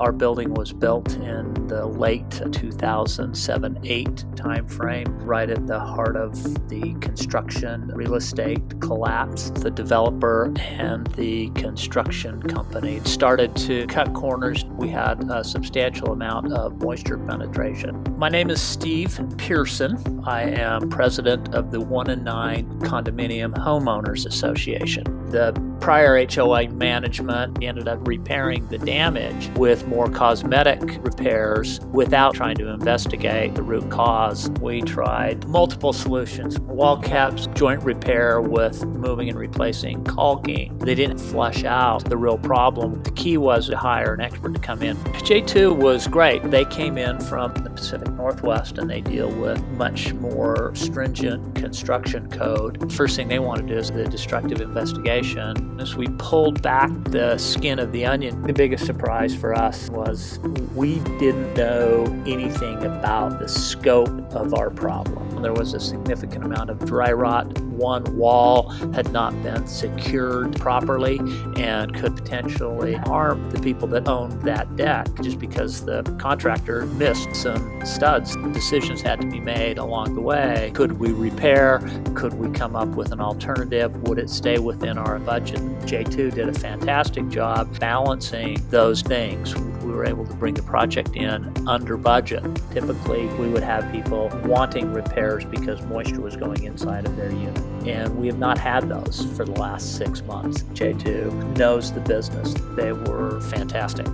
Our building was built in the late 2007-8 timeframe, right at the heart of the construction real estate collapse. The developer and the construction company started to cut corners. We had a substantial amount of moisture penetration. My name is Steve Pearson. I am president of the 1 in 9 Condominium Homeowners Association. The prior HOA management ended up repairing the damage with more cosmetic repairs without trying to investigate the root cause. We tried multiple solutions: wall caps, joint repair with moving and replacing caulking. They didn't flush out the real problem. The key was to hire an expert to come in. J2 was great. They came in from the Pacific Northwest and they deal with much more stringent construction code. First thing they want to do is the destructive investigation. As we pulled back the skin of the onion, the biggest surprise for us was we didn't know anything about the scope of our problem. There was a significant amount of dry rot. One wall had not been secured properly and could potentially harm the people that owned that deck just because the contractor missed some studs. Decisions had to be made along the way. Could we repair? Could we come up with an alternative? Would it stay within our budget? J2 did a fantastic job balancing those things. We were able to bring the project in under budget. Typically, we would have people wanting repairs because moisture was going inside of their unit. And we have not had those for the last 6 months. J2 knows the business. They were fantastic.